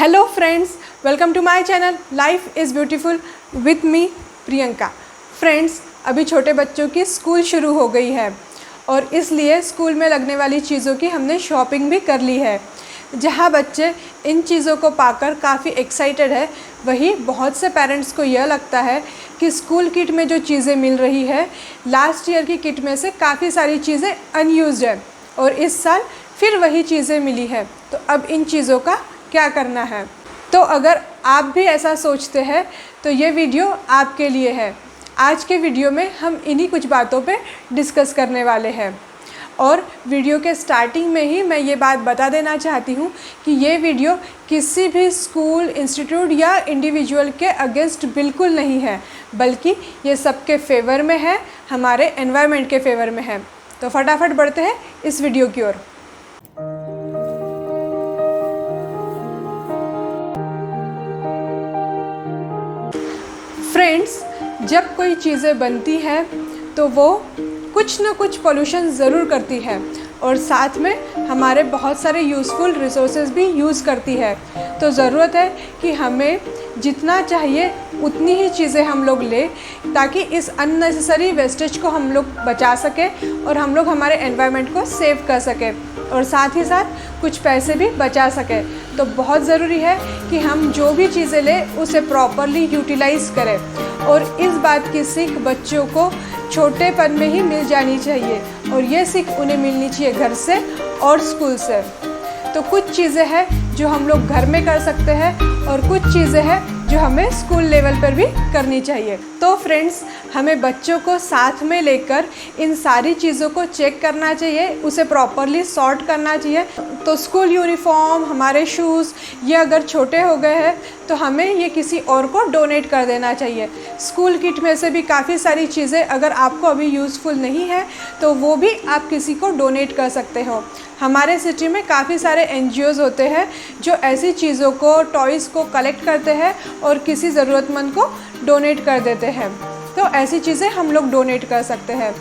Hello friends, welcome to my channel life is beautiful with me Priyanka. Friends, अभी छोटे बच्चों की स्कूल शुरू हो गई है और इसलिए स्कूल में लगने वाली चीज़ों की हमने शॉपिंग भी कर ली है। जहाँ बच्चे इन चीज़ों को पाकर काफ़ी एक्साइटेड है, वहीं बहुत से पेरेंट्स को यह लगता है कि स्कूल किट में जो चीज़ें मिल रही है लास्ट ईयर की किट में से काफ़ी सारी चीज़ें अनयूज्ड है और इस साल फिर वही चीज़ें मिली है, तो अब इन चीज़ों का क्या करना है। तो अगर आप भी ऐसा सोचते हैं तो ये वीडियो आपके लिए है। आज के वीडियो में हम इन्हीं कुछ बातों पे डिस्कस करने वाले हैं और वीडियो के स्टार्टिंग में ही मैं ये बात बता देना चाहती हूँ कि ये वीडियो किसी भी स्कूल, इंस्टीट्यूट या इंडिविजुअल के अगेंस्ट बिल्कुल नहीं है, बल्कि ये सबके फेवर में है, हमारे एनवायरनमेंट के फेवर में है। तो फटाफट बढ़ते हैं इस वीडियो की ओर। फ्रेंड्स, जब कोई चीज़ें बनती हैं तो वो कुछ ना कुछ पोल्यूशन ज़रूर करती है और साथ में हमारे बहुत सारे यूज़फुल रिसोर्सेज भी यूज़ करती है। तो ज़रूरत है कि हमें जितना चाहिए उतनी ही चीज़ें हम लोग लें ताकि इस अननेसेसरी वेस्टेज को हम लोग बचा सकें और हम लोग हमारे एनवायरनमेंट को सेव कर सकें और साथ ही साथ कुछ पैसे भी बचा सकें। तो बहुत ज़रूरी है कि हम जो भी चीज़ें लें उसे प्रॉपरली यूटिलाइज़ करें और इस बात की सीख बच्चों को छोटेपन में ही मिल जानी चाहिए और ये सीख उन्हें मिलनी चाहिए घर से और स्कूल से। तो कुछ चीज़ें हैं जो हम लोग घर में कर सकते हैं और कुछ चीज़ें हैं जो हमें स्कूल लेवल पर भी करनी चाहिए। तो फ्रेंड्स, हमें बच्चों को साथ में लेकर इन सारी चीज़ों को चेक करना चाहिए, उसे प्रॉपरली सॉर्ट करना चाहिए। तो स्कूल यूनिफॉर्म, हमारे शूज़, ये अगर छोटे हो गए हैं तो हमें ये किसी और को डोनेट कर देना चाहिए। स्कूल किट में से भी काफ़ी सारी चीज़ें अगर आपको अभी यूज़फुल नहीं है तो वो भी आप किसी को डोनेट कर सकते हो। हमारे सिटी में काफ़ी सारे NGOs होते हैं जो ऐसी चीज़ों को, टॉयज़ को कलेक्ट करते हैं और किसी ज़रूरतमंद को डोनेट कर देते हैं। तो ऐसी चीज़ें हम लोग डोनेट कर सकते हैं।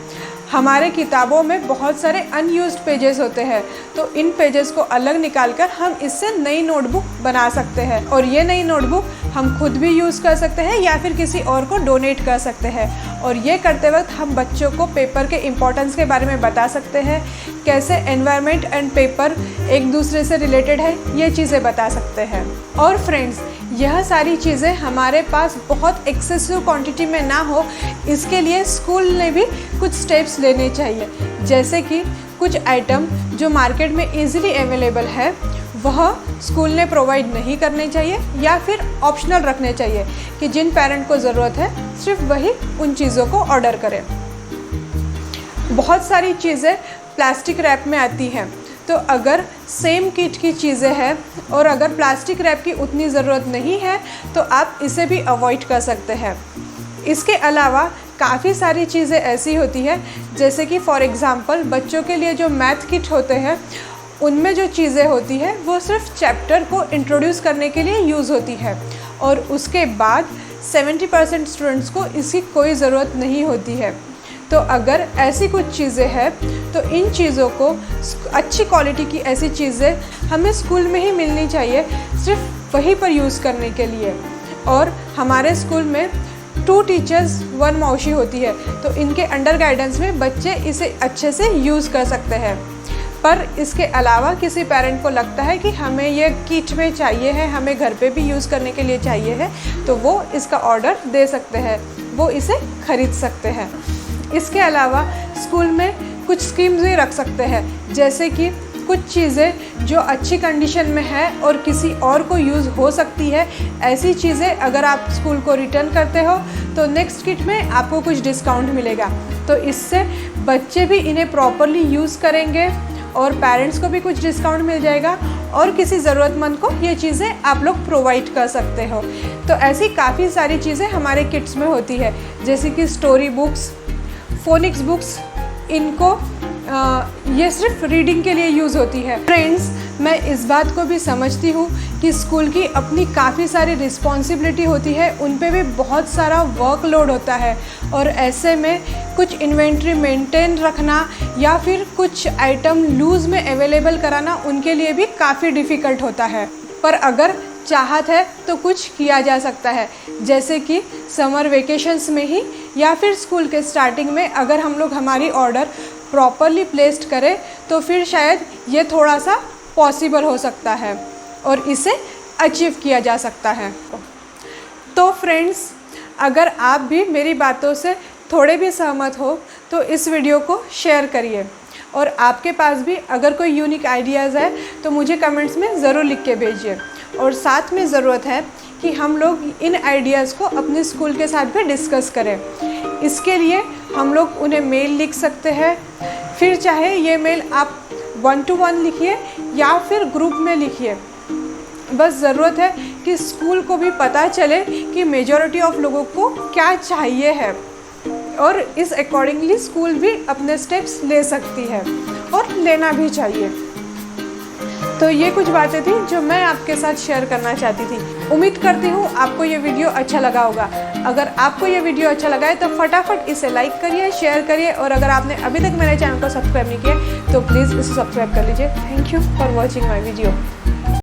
हमारे किताबों में बहुत सारे अनयूज्ड पेजेस होते हैं, तो इन पेजेस को अलग निकालकर हम इससे नई नोटबुक बना सकते हैं और ये नई नोटबुक हम खुद भी यूज़ कर सकते हैं या फिर किसी और को डोनेट कर सकते हैं। और ये करते वक्त हम बच्चों को पेपर के इम्पोर्टेंस के बारे में बता सकते हैं, कैसे एनवायरनमेंट एंड पेपर एक दूसरे से रिलेटेड है, ये चीज़ें बता सकते हैं। और फ्रेंड्स, यह सारी चीज़ें हमारे पास बहुत एक्सेसिव क्वांटिटी में ना हो, इसके लिए स्कूल ने भी कुछ स्टेप्स लेने चाहिए। जैसे कि कुछ आइटम जो मार्केट में इजीली अवेलेबल है वह स्कूल ने प्रोवाइड नहीं करने चाहिए या फिर ऑप्शनल रखने चाहिए कि जिन पेरेंट को ज़रूरत है सिर्फ वही उन चीज़ों को ऑर्डर करें। बहुत सारी चीज़ें प्लास्टिक रैप में आती हैं, तो अगर सेम किट की चीज़ें हैं और अगर प्लास्टिक रैप की उतनी ज़रूरत नहीं है तो आप इसे भी अवॉइड कर सकते हैं। इसके अलावा काफ़ी सारी चीज़ें ऐसी होती है जैसे कि फॉर एग्ज़ाम्पल बच्चों के लिए जो मैथ किट होते हैं उनमें जो चीज़ें होती है वो सिर्फ चैप्टर को इंट्रोड्यूस करने के लिए यूज़ होती है और उसके बाद 70% स्टूडेंट्स को इसकी कोई ज़रूरत नहीं होती है। तो अगर ऐसी कुछ चीज़ें हैं तो इन चीज़ों को, अच्छी क्वालिटी की ऐसी चीज़ें हमें स्कूल में ही मिलनी चाहिए, सिर्फ वहीं पर यूज़ करने के लिए। और हमारे स्कूल में 2 टीचर्स 1 मौशी होती है, तो इनके अंडर गाइडेंस में बच्चे इसे अच्छे से यूज़ कर सकते हैं। पर इसके अलावा किसी पेरेंट को लगता है कि हमें ये किट में चाहिए है, हमें घर पे भी यूज़ करने के लिए चाहिए है, तो वो इसका ऑर्डर दे सकते हैं, वो इसे खरीद सकते हैं। इसके अलावा स्कूल में कुछ स्कीम्स भी रख सकते हैं, जैसे कि कुछ चीज़ें जो अच्छी कंडीशन में है और किसी और को यूज़ हो सकती है, ऐसी चीज़ें अगर आप स्कूल को रिटर्न करते हो तो नेक्स्ट किट में आपको कुछ डिस्काउंट मिलेगा। तो इससे बच्चे भी इन्हें प्रॉपरली यूज़ करेंगे और पेरेंट्स को भी कुछ डिस्काउंट मिल जाएगा और किसी ज़रूरतमंद को ये चीज़ें आप लोग प्रोवाइड कर सकते हो। तो ऐसी काफ़ी सारी चीज़ें हमारे किट्स में होती है, जैसे कि स्टोरी बुक्स, फोनिक्स बुक्स, इनको ये सिर्फ रीडिंग के लिए यूज़ होती है। फ्रेंड्स, मैं इस बात को भी समझती हूँ कि स्कूल की अपनी काफ़ी सारी रिस्पॉन्सिबिलिटी होती है, उन पे भी बहुत सारा वर्कलोड होता है और ऐसे में कुछ इन्वेंट्री मेंटेन रखना या फिर कुछ आइटम लूज़ में अवेलेबल कराना उनके लिए भी काफ़ी डिफ़िकल्ट होता है। पर अगर चाहत है तो कुछ किया जा सकता है, जैसे कि समर वेकेशंस में ही या फिर स्कूल के स्टार्टिंग में अगर हम लोग हमारी ऑर्डर प्रॉपरली प्लेस्ड करें तो फिर शायद ये थोड़ा सा पॉसिबल हो सकता है और इसे अचीव किया जा सकता है। तो फ्रेंड्स, अगर आप भी मेरी बातों से थोड़े भी सहमत हो तो इस वीडियो को शेयर करिए, और आपके पास भी अगर कोई यूनिक आइडियाज़ है तो मुझे कमेंट्स में ज़रूर लिख के भेजिए। और साथ में ज़रूरत है कि हम लोग इन आइडियाज़ को अपने स्कूल के साथ भी डिस्कस करें। इसके लिए हम लोग उन्हें मेल लिख सकते हैं, फिर चाहे ये मेल आप 1-to-1 लिखिए या फिर ग्रुप में लिखिए। बस ज़रूरत है कि स्कूल को भी पता चले कि मेजॉरिटी ऑफ लोगों को क्या चाहिए है, और इस अकॉर्डिंगली स्कूल भी अपने स्टेप्स ले सकती है और लेना भी चाहिए। तो ये कुछ बातें थी जो मैं आपके साथ शेयर करना चाहती थी। उम्मीद करती हूँ आपको ये वीडियो अच्छा लगा होगा। अगर आपको ये वीडियो अच्छा लगा है तो फटाफट इसे लाइक करिए, शेयर करिए, और अगर आपने अभी तक मेरे चैनल को सब्सक्राइब नहीं किया तो प्लीज़ इसे सब्सक्राइब कर लीजिए। Thank you for watching my video.